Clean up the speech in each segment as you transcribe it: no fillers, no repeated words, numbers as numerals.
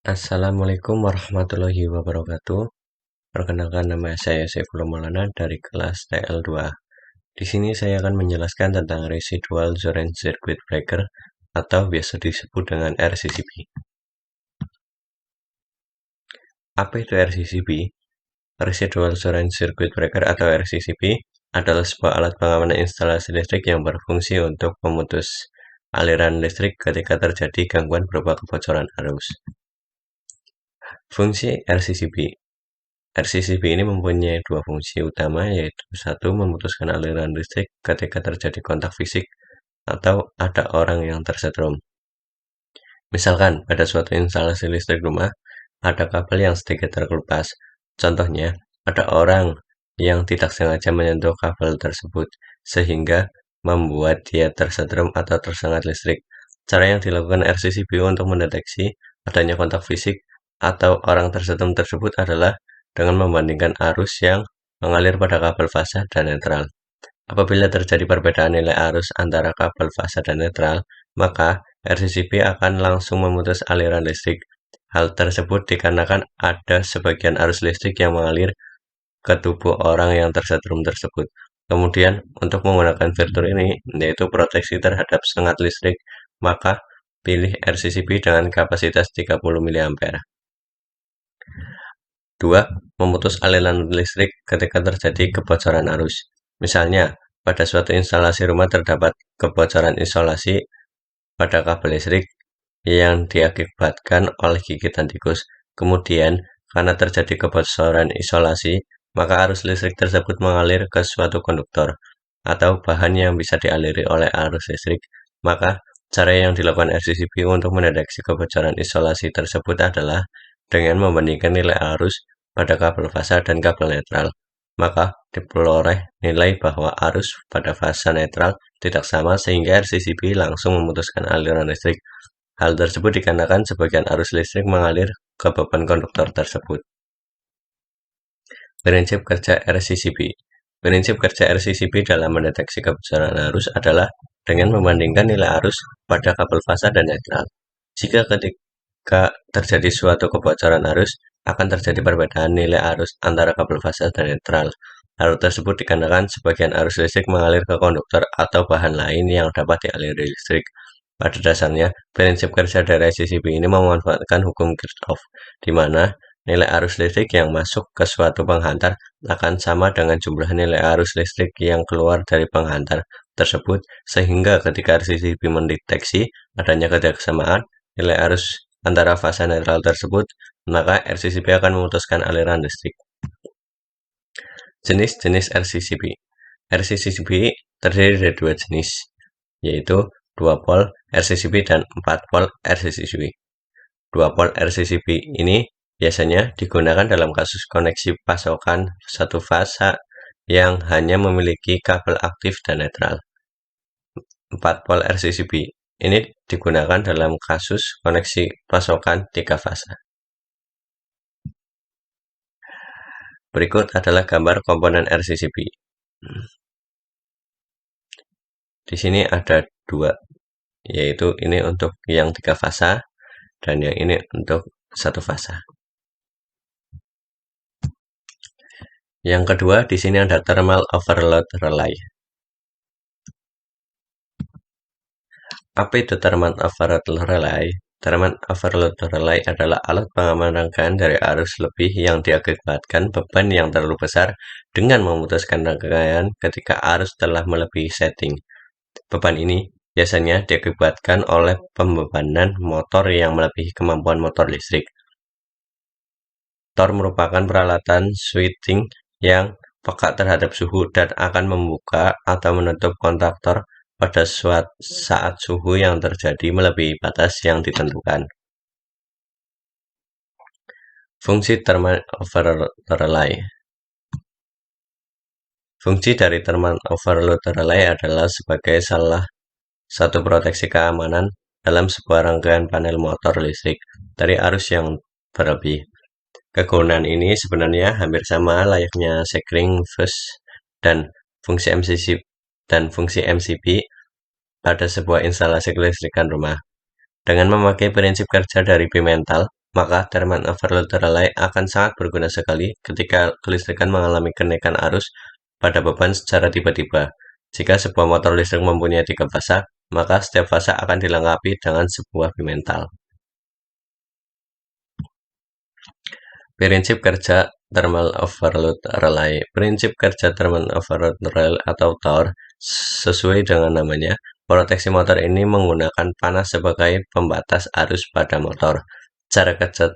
Assalamualaikum warahmatullahi wabarakatuh. Perkenalkan, nama saya Saifullah Maulana dari kelas TL2. Di sini saya akan menjelaskan tentang Residual Zone Circuit Breaker atau biasa disebut dengan RCCB. Apa itu RCCB? Residual Zone Circuit Breaker atau RCCB adalah sebuah alat pengamanan instalasi listrik yang berfungsi untuk memutus aliran listrik ketika terjadi gangguan berupa kebocoran arus. Fungsi RCCB RCCB ini mempunyai dua fungsi utama, yaitu satu, memutuskan aliran listrik ketika terjadi kontak fisik atau ada orang yang tersetrum. Misalkan pada suatu instalasi listrik rumah, ada kabel yang sedikit terkelupas. Contohnya, ada orang yang tidak sengaja menyentuh kabel tersebut, sehingga membuat dia tersetrum atau tersengat listrik. Cara yang dilakukan RCCB untuk mendeteksi adanya kontak fisik atau orang tersetrum tersebut adalah dengan membandingkan arus yang mengalir pada kabel fasa dan netral. Apabila terjadi perbedaan nilai arus antara kabel fasa dan netral, maka RCCB akan langsung memutus aliran listrik. Hal tersebut dikarenakan ada sebagian arus listrik yang mengalir ke tubuh orang yang tersetrum tersebut. Kemudian, untuk menggunakan fitur ini, yaitu proteksi terhadap sengat listrik, maka pilih RCCB dengan kapasitas 30 mA. 2. Memutus aliran listrik ketika terjadi kebocoran arus. Misalnya, pada suatu instalasi rumah terdapat kebocoran isolasi pada kabel listrik yang diakibatkan oleh gigitan tikus. Kemudian, karena terjadi kebocoran isolasi, maka arus listrik tersebut mengalir ke suatu konduktor atau bahan yang bisa dialiri oleh arus listrik. Maka, cara yang dilakukan RCCB untuk mendeteksi kebocoran isolasi tersebut adalah dengan membandingkan nilai arus pada kabel fasa dan kabel netral. Maka diperoleh nilai bahwa arus pada fasa netral tidak sama sehingga RCCB langsung memutuskan aliran listrik. Hal tersebut dikarenakan sebagian arus listrik mengalir ke beban konduktor tersebut. Prinsip kerja RCCB. Prinsip kerja RCCB dalam mendeteksi kebocoran arus adalah dengan membandingkan nilai arus pada kabel fasa dan netral. Jika ketika terjadi suatu kebocoran arus, akan terjadi perbedaan nilai arus antara kabel fasa dan netral. Hal tersebut dikarenakan sebagian arus listrik mengalir ke konduktor atau bahan lain yang dapat dialiri listrik. Pada dasarnya, prinsip kerja dari RCCB ini memanfaatkan hukum Kirchhoff, di mana nilai arus listrik yang masuk ke suatu penghantar akan sama dengan jumlah nilai arus listrik yang keluar dari penghantar tersebut, sehingga ketika RCCB mendeteksi adanya ketidaksamaan nilai arus antara fasa netral tersebut, maka RCCB akan memutuskan aliran listrik. Jenis-jenis RCCB. RCCB terdiri dari dua jenis, yaitu 2 pol RCCB dan 4 pol RCCB. 2 pol RCCB ini biasanya digunakan dalam kasus koneksi pasokan satu fasa yang hanya memiliki kabel aktif dan netral. 4 pol RCCB ini digunakan dalam kasus koneksi pasokan 3 fasa. Berikut adalah gambar komponen RCCB. Di sini ada dua, yaitu ini untuk yang 3 fasa dan yang ini untuk satu fasa. Yang kedua, di sini ada thermal overload relay. Apa itu thermal overload relay? Thermal overload relay adalah alat pengaman rangkaian dari arus lebih yang diakibatkan beban yang terlalu besar dengan memutuskan rangkaian ketika arus telah melebihi setting. Beban ini biasanya diakibatkan oleh pembebanan motor yang melebihi kemampuan motor listrik. Tor merupakan peralatan switching yang peka terhadap suhu dan akan membuka atau menutup kontaktor pada saat suhu yang terjadi melebihi batas yang ditentukan. Fungsi thermal overload relay. Fungsi dari thermal overload relay adalah sebagai salah satu proteksi keamanan dalam sebuah rangkaian panel motor listrik dari arus yang berlebih. Kegunaan ini sebenarnya hampir sama layaknya sekring fuse dan fungsi MCB pada sebuah instalasi kelistrikan rumah. Dengan memakai prinsip kerja dari Pimental, maka thermal overload relay akan sangat berguna sekali ketika kelistrikan mengalami kenaikan arus pada beban secara tiba-tiba. Jika sebuah motor listrik mempunyai 3 fasa, maka setiap fasa akan dilengkapi dengan sebuah pimental. Prinsip kerja thermal overload relay. Prinsip kerja thermal overload relay atau TOR sesuai dengan namanya, proteksi motor ini menggunakan panas sebagai pembatas arus pada motor. Cara kerja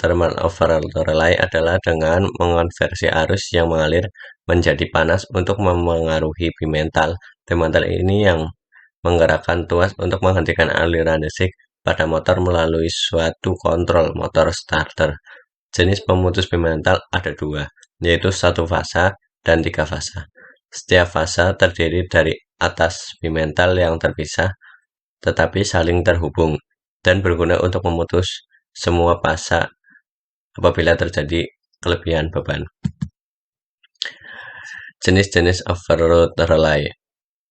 thermal overload relay adalah dengan mengonversi arus yang mengalir menjadi panas untuk memengaruhi pimental. Pimental ini yang menggerakkan tuas untuk menghentikan aliran listrik pada motor melalui suatu kontrol motor starter. Jenis pemutus pimental ada 2, yaitu 1 fasa dan 3 fasa. Setiap fasa terdiri dari atas pimental yang terpisah tetapi saling terhubung dan berguna untuk memutus semua fasa apabila terjadi kelebihan beban. Jenis-jenis overload relay.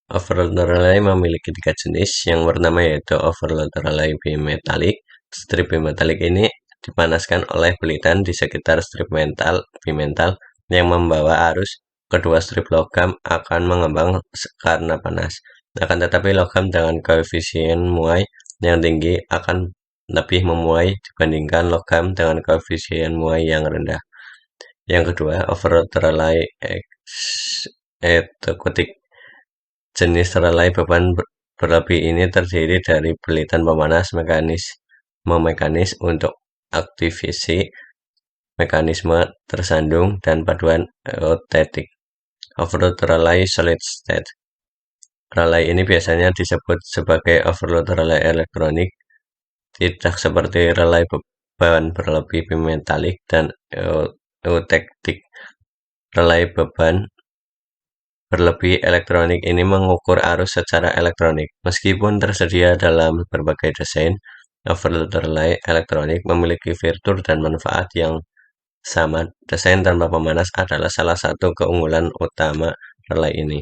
Overload relay memiliki 3 jenis. Yang pertama yaitu overload relay bimetalik. Strip bimetalik ini dipanaskan oleh belitan di sekitar strip bimental yang membawa arus. Kedua strip logam akan mengembang karena panas. Akan tetapi logam dengan koefisien muai yang tinggi akan lebih memuai dibandingkan logam dengan koefisien muai yang rendah. Yang kedua, overload relay eksotik. Jenis relay beban berlebih ini terdiri dari belitan pemanas mekanis untuk aktivasi mekanisme tersandung dan paduan eutetik. Overload relay solid state. Relay ini biasanya disebut sebagai overload relay elektronik, tidak seperti relay beban berlebih bimetalik dan eutetik. Relay beban berlebih elektronik ini mengukur arus secara elektronik. Meskipun tersedia dalam berbagai desain, overload relay elektronik memiliki fitur dan manfaat yang sama. Desain tanpa pemanas adalah salah satu keunggulan utama relay ini.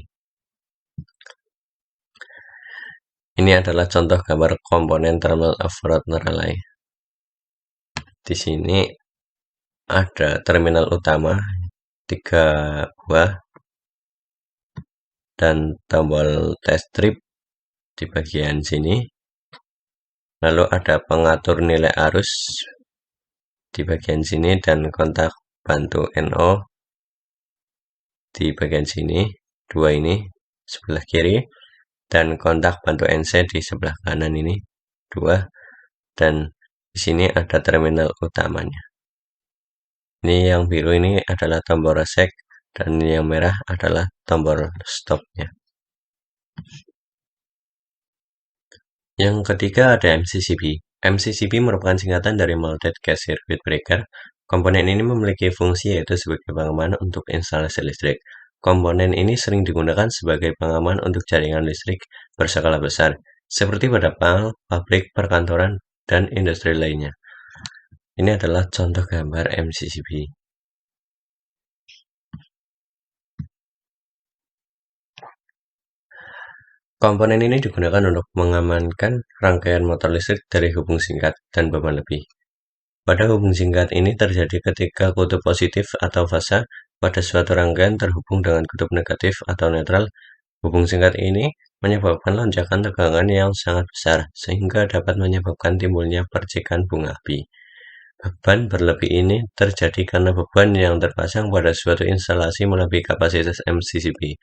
Ini adalah contoh gambar komponen thermal overload relay. Di sini ada terminal utama 3 buah dan tombol test strip di bagian sini. Lalu ada pengatur nilai arus di bagian sini dan kontak bantu NO di bagian sini, 2 ini sebelah kiri, dan kontak bantu NC di sebelah kanan ini, 2, dan di sini ada terminal utamanya. Ini yang biru ini adalah tombol reset dan yang merah adalah tombol stopnya. Yang ketiga ada MCCB. MCCB merupakan singkatan dari Mounted Gas Circuit Breaker. Komponen ini memiliki fungsi yaitu sebagai pengaman untuk instalasi listrik. Komponen ini sering digunakan sebagai pengaman untuk jaringan listrik berskala besar, seperti pada pabrik, perkantoran, dan industri lainnya. Ini adalah contoh gambar MCCB. Komponen ini digunakan untuk mengamankan rangkaian motor listrik dari hubung singkat dan beban lebih. Pada hubung singkat ini terjadi ketika kutub positif atau fasa pada suatu rangkaian terhubung dengan kutub negatif atau netral. Hubung singkat ini menyebabkan lonjakan tegangan yang sangat besar, sehingga dapat menyebabkan timbulnya percikan bunga api. Beban berlebih ini terjadi karena beban yang terpasang pada suatu instalasi melebihi kapasitas MCCB.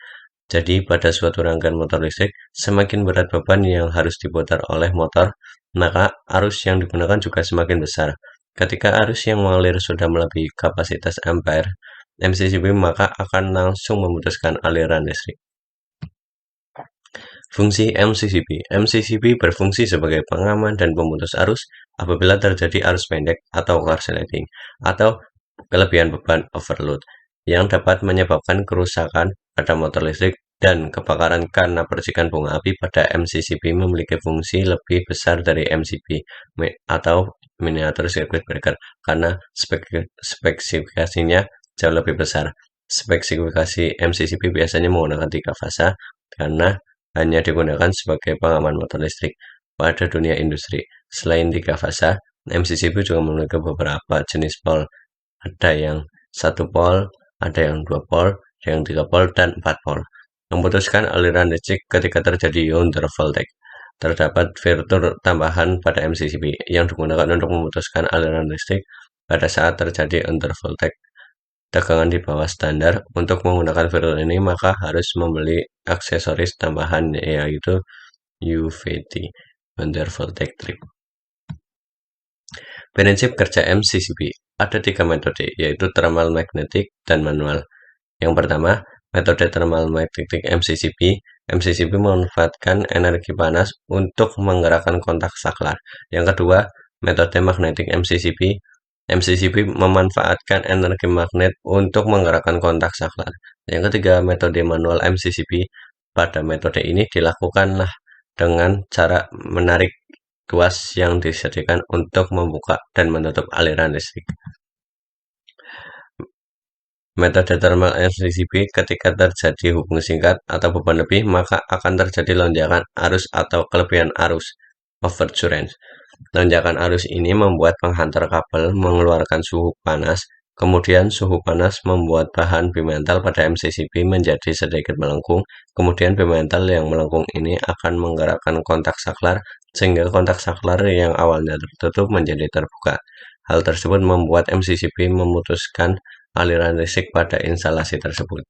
Jadi, pada suatu rangkaian motor listrik, semakin berat beban yang harus diputar oleh motor, maka arus yang digunakan juga semakin besar. Ketika arus yang mengalir sudah melebihi kapasitas ampere MCCB, maka akan langsung memutuskan aliran listrik. Fungsi MCCB. MCCB berfungsi sebagai pengaman dan pemutus arus apabila terjadi arus pendek atau korsleting atau kelebihan beban overload yang dapat menyebabkan kerusakan pada motor listrik dan kebakaran karena percikan bunga api. Pada MCCB memiliki fungsi lebih besar dari MCB atau miniatur circuit breaker karena spesifikasinya jauh lebih besar. Spesifikasi MCCB biasanya menggunakan 3 fasa karena hanya digunakan sebagai pengaman motor listrik pada dunia industri. Selain 3 fasa, MCCP juga memiliki beberapa jenis pol. Ada yang 1 pol, ada yang 2 pol, ada yang 3 pol, dan 4 pol. Memutuskan aliran listrik ketika terjadi undervoltage. Terdapat fitur tambahan pada MCCP yang digunakan untuk memutuskan aliran listrik pada saat terjadi undervoltage. Tegangan di bawah standar. Untuk menggunakan fitur ini, maka harus membeli aksesoris tambahan, yaitu UVT, undervoltage trip. Prinsip kerja MCCP. Ada 3 metode, yaitu thermal magnetic dan manual. Yang pertama, metode thermal magnetic MCCP. MCCP memanfaatkan energi panas untuk menggerakkan kontak saklar. Yang kedua, metode magnetic MCCP. MCCP memanfaatkan energi magnet untuk menggerakkan kontak saklar. Yang ketiga, metode manual MCCP. Pada metode ini dilakukanlah dengan cara menarik tuas yang disediakan untuk membuka dan menutup aliran listrik. Metode thermal MCCP, ketika terjadi hubungan singkat atau beban lebih, maka akan terjadi lonjakan arus atau kelebihan arus, overcurrent. Lonjakan arus ini membuat penghantar kabel mengeluarkan suhu panas, kemudian suhu panas membuat bahan bimetal pada MCCP menjadi sedikit melengkung, kemudian bimetal yang melengkung ini akan menggerakkan kontak saklar, sehingga kontak saklar yang awalnya tertutup menjadi terbuka. Hal tersebut membuat MCCP memutuskan aliran listrik pada instalasi tersebut.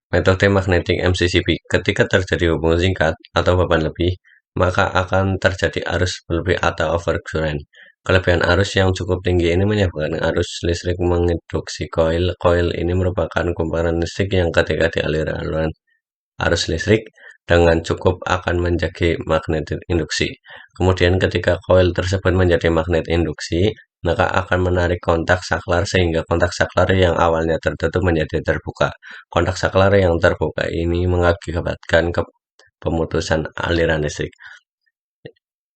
Metode magnetic MCCP. Ketika terjadi hubungan singkat atau beban lebih, maka akan terjadi arus berlebih atau overcurrent. Kelebihan arus yang cukup tinggi ini menyebabkan arus listrik menginduksi koil. Koil ini merupakan kumparan listrik yang ketika dialirkan arus listrik dengan cukup akan menjadi magnet induksi. Kemudian ketika koil tersebut menjadi magnet induksi, maka akan menarik kontak saklar sehingga kontak saklar yang awalnya tertutup menjadi terbuka. Kontak saklar yang terbuka ini mengakibatkan pemutusan aliran listrik.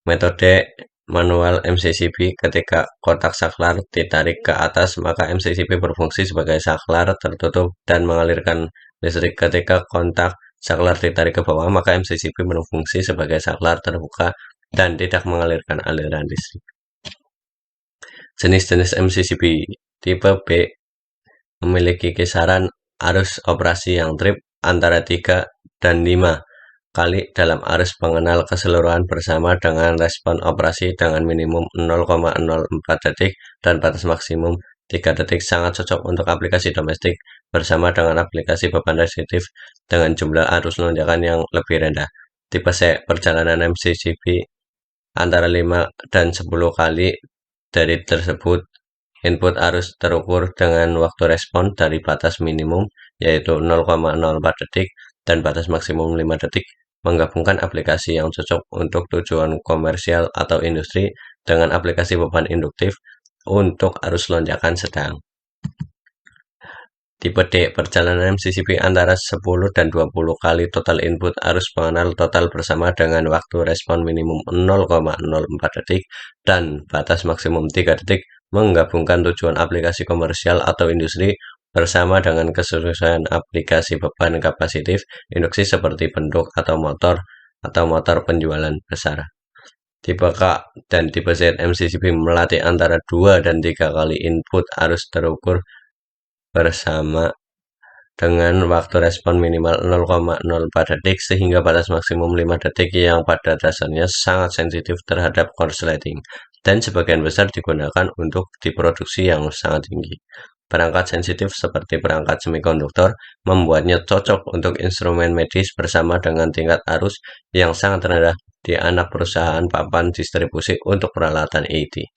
Metode manual MCCP. Ketika kontak saklar ditarik ke atas, maka MCCP berfungsi sebagai saklar tertutup dan mengalirkan listrik. Ketika kontak saklar ditarik ke bawah, maka MCCP berfungsi sebagai saklar terbuka dan tidak mengalirkan aliran listrik. Jenis-jenis MCCP. Tipe B memiliki kisaran arus operasi yang trip antara 3 dan 5 kali dalam arus pengenal keseluruhan bersama dengan respon operasi dengan minimum 0,04 detik dan batas maksimum 3 detik. Sangat cocok untuk aplikasi domestik bersama dengan aplikasi beban reaktif dengan jumlah arus lonjakan yang lebih rendah. Tipe C, perjalanan MCCP antara 5 dan 10 kali dari tersebut. Input arus terukur dengan waktu respon dari batas minimum yaitu 0,04 detik dan batas maksimum 5 detik. Menggabungkan aplikasi yang cocok untuk tujuan komersial atau industri dengan aplikasi beban induktif untuk arus lonjakan sedang. Tipe D, perjalanan MCCP antara 10 dan 20 kali total input arus pengenal total bersama dengan waktu respon minimum 0,04 detik dan batas maksimum 3 detik. Menggabungkan tujuan aplikasi komersial atau industri bersama dengan kesesuaian aplikasi beban kapasitif induksi seperti bentuk atau motor penjualan besar. Tipe K dan tipe Z MCCP melatih antara 2 dan 3 kali input arus terukur bersama dengan waktu respon minimal 0,04 detik sehingga batas maksimum 5 detik yang pada dasarnya sangat sensitif terhadap korsleting dan sebagian besar digunakan untuk diproduksi yang sangat tinggi. Perangkat sensitif seperti perangkat semikonduktor membuatnya cocok untuk instrumen medis bersama dengan tingkat arus yang sangat rendah di anak perusahaan papan distribusi untuk peralatan IT.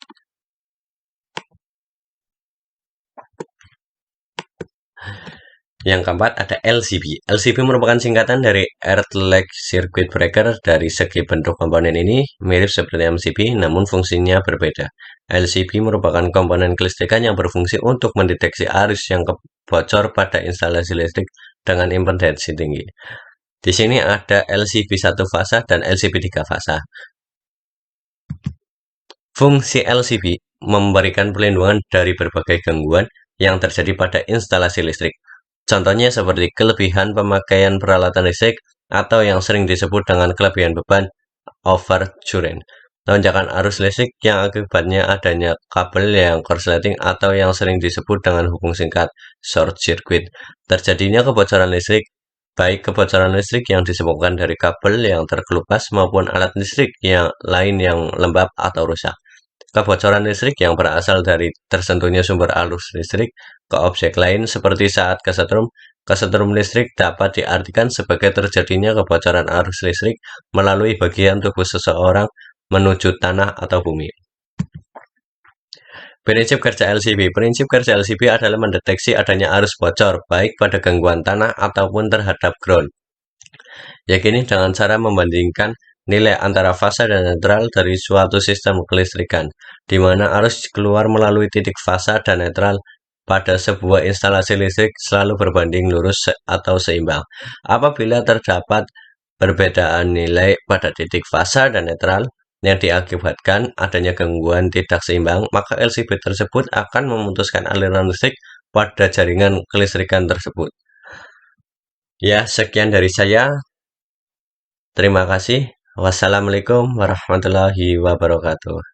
Yang keempat ada LCB. LCB merupakan singkatan dari Earth-like Circuit Breaker. Dari segi bentuk komponen ini mirip seperti MCB, namun fungsinya berbeda. LCB merupakan komponen kelistrikan yang berfungsi untuk mendeteksi arus yang bocor pada instalasi listrik dengan impedansi tinggi. Di sini ada LCB 1 fasa dan LCB 3 fasa. Fungsi LCB memberikan perlindungan dari berbagai gangguan yang terjadi pada instalasi listrik. Contohnya seperti kelebihan pemakaian peralatan listrik atau yang sering disebut dengan kelebihan beban overcurrent. Lonjakan arus listrik yang akibatnya adanya kabel yang korsleting atau yang sering disebut dengan hubung singkat short circuit. Terjadinya kebocoran listrik, baik kebocoran listrik yang disebabkan dari kabel yang terkelupas maupun alat listrik yang lain yang lembab atau rusak. Kebocoran listrik yang berasal dari tersentuhnya sumber arus listrik ke objek lain seperti saat kesetrum listrik dapat diartikan sebagai terjadinya kebocoran arus listrik melalui bagian tubuh seseorang menuju tanah atau bumi. Prinsip kerja LCB. Prinsip kerja LCB adalah mendeteksi adanya arus bocor, baik pada gangguan tanah ataupun terhadap ground. Yakini dengan cara membandingkan nilai antara fasa dan netral dari suatu sistem kelistrikan, di mana arus keluar melalui titik fasa dan netral pada sebuah instalasi listrik selalu berbanding lurus atau seimbang. Apabila terdapat perbedaan nilai pada titik fasa dan netral yang diakibatkan adanya gangguan tidak seimbang, maka LCB tersebut akan memutuskan aliran listrik pada jaringan kelistrikan tersebut. Ya, sekian dari saya. Terima kasih. Wassalamualaikum warahmatullahi wabarakatuh.